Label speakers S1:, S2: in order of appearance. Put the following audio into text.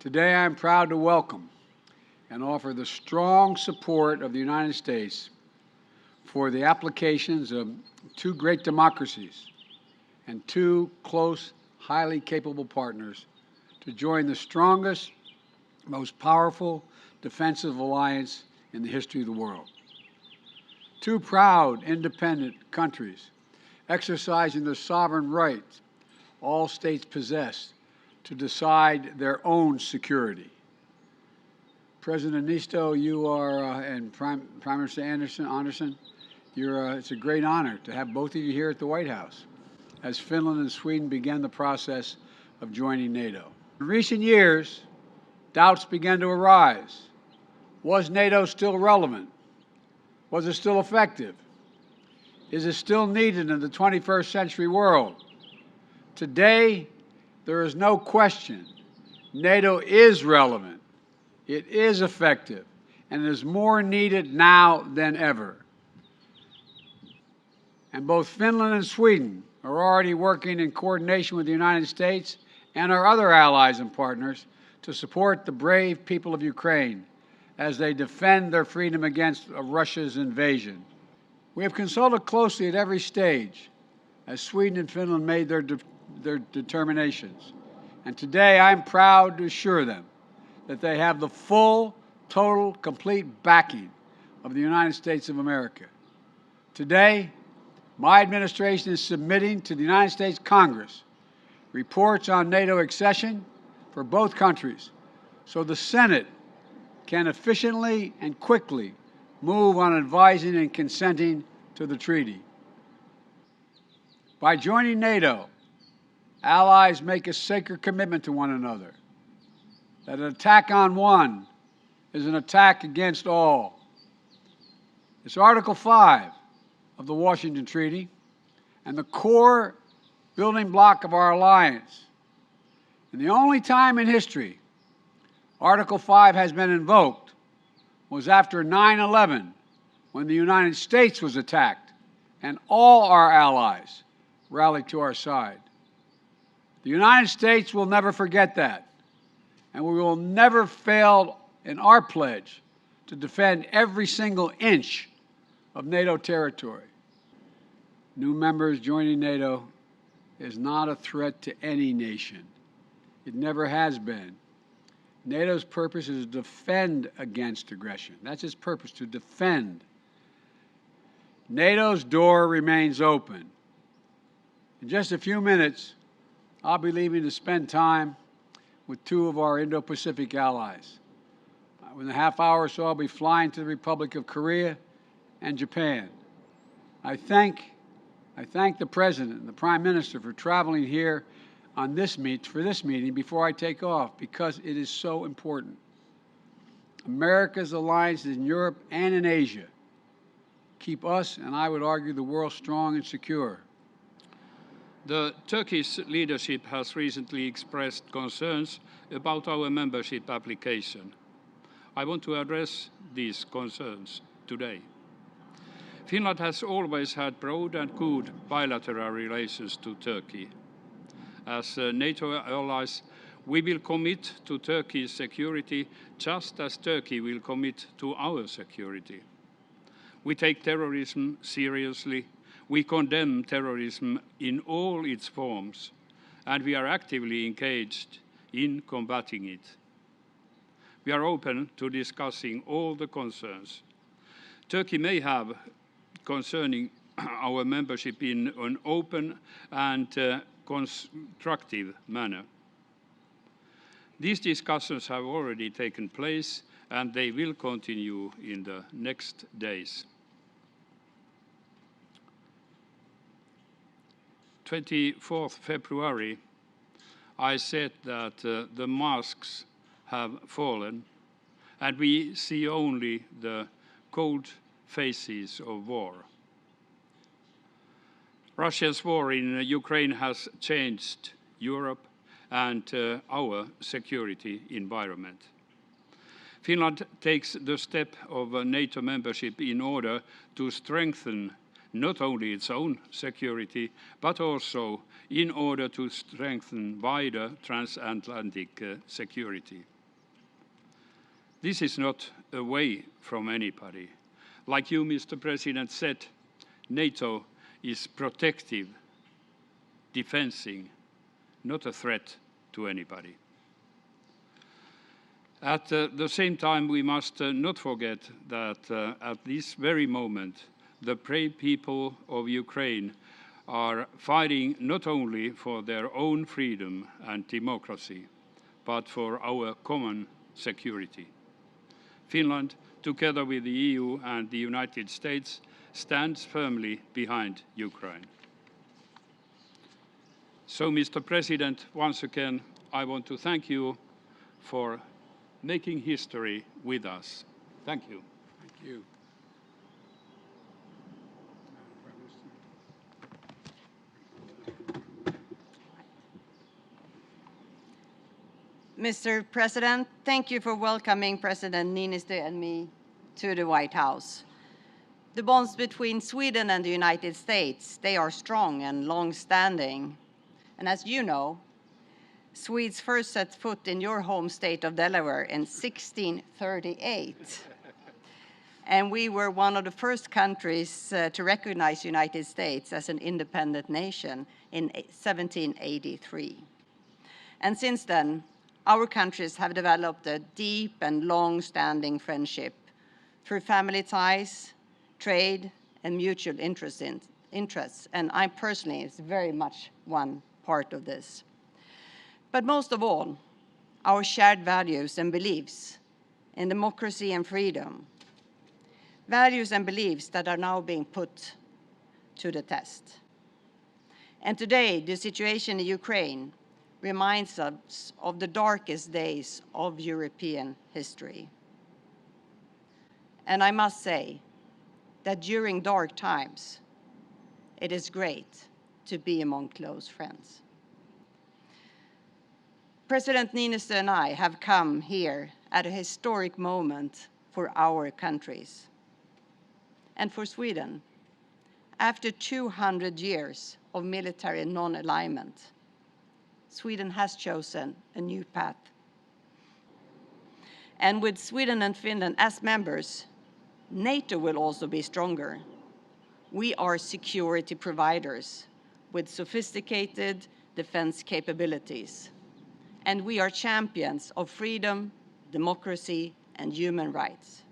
S1: Today I am proud to welcome and offer the strong support of the United States for the applications of two great democracies and two close, highly capable partners to join the strongest, most powerful defensive alliance in the history of the world. Two proud, independent countries exercising the sovereign rights all states possess to decide their own security. President Niinisto, you are, and Prime Minister Andersson, it's a great honor to have both of you here at the White House as Finland and Sweden began the process of joining NATO. In recent years, doubts began to arise. Was NATO still relevant? Was it still effective? Is it still needed in the 21st century world? Today, there is no question. NATO is relevant, it is effective, and it is more needed now than ever. And both Finland and Sweden are already working in coordination with the United States and our other allies and partners to support the brave people of Ukraine as they defend their freedom against Russia's invasion. We have consulted closely at every stage as Sweden and Finland made their determinations. And today I'm proud to assure them that they have the full, total, complete backing of the United States of America. Today, my administration is submitting to the United States Congress reports on NATO accession for both countries so the Senate can efficiently and quickly move on advising and consenting to the treaty. By joining NATO, allies make a sacred commitment to one another that an attack on one is an attack against all. It's Article 5 of the Washington Treaty and the core building block of our alliance. And the only time in history Article 5 has been invoked was after 9/11, when the United States was attacked and all our allies rallied to our side. The United States will never forget that, and we will never fail in our pledge to defend every single inch of NATO territory. New members joining NATO is not a threat to any nation. It never has been. NATO's purpose is to defend against aggression. That's its purpose, to defend. NATO's door remains open. In just a few minutes, I'll be leaving to spend time with two of our Indo-Pacific allies. In a half hour or so, I'll be flying to the Republic of Korea and Japan. I thank the President and the Prime Minister for traveling here on for this meeting before I take off, because it is so important. America's alliances in Europe and in Asia keep us, and I would argue, the world strong and secure.
S2: The Turkish leadership has recently expressed concerns about our membership application. I want to address these concerns today. Finland has always had broad and good bilateral relations to Turkey. As NATO allies, we will commit to Turkey's security just as Turkey will commit to our security. We take terrorism seriously. We condemn terrorism in all its forms, and we are actively engaged in combating it. We are open to discussing all the concerns Turkey may have concerning our membership in an open and constructive manner. These discussions have already taken place, and they will continue in the next days. 24th February, I said that the masks have fallen, and we see only the cold faces of war. Russia's war in Ukraine has changed Europe and our security environment. Finland takes the step of NATO membership in order to strengthen not only its own security, but also in order to strengthen wider transatlantic security. This is not away from anybody. Like you, Mr. President, said, NATO is protective, defending, not a threat to anybody. At the same time, we must not forget that at this very moment, the brave people of Ukraine are fighting not only for their own freedom and democracy, but for our common security. Finland, together with the EU and the United States, stands firmly behind Ukraine. So, Mr. President, once again, I want to thank you for making history with us. Thank you.
S1: Thank you.
S3: Mr. President, thank you for welcoming President Niinisto and me to the White House. The bonds between Sweden and the United States, they are strong and long-standing. And as you know, Swedes first set foot in your home state of Delaware in 1638. And we were one of the first countries to recognize the United States as an independent nation in 1783. And since then, our countries have developed a deep and long-standing friendship through family ties, trade, and mutual interests. And I personally is very much one part of this. But most of all, our shared values and beliefs in democracy and freedom. Values and beliefs that are now being put to the test. And today, the situation in Ukraine reminds us of the darkest days of European history. And I must say that during dark times, it is great to be among close friends. President Niinisto and I have come here at a historic moment for our countries. And for Sweden, after 200 years of military non-alignment, Sweden has chosen a new path. And with Sweden and Finland as members, NATO will also be stronger. We are security providers with sophisticated defense capabilities. And we are champions of freedom, democracy, and human rights.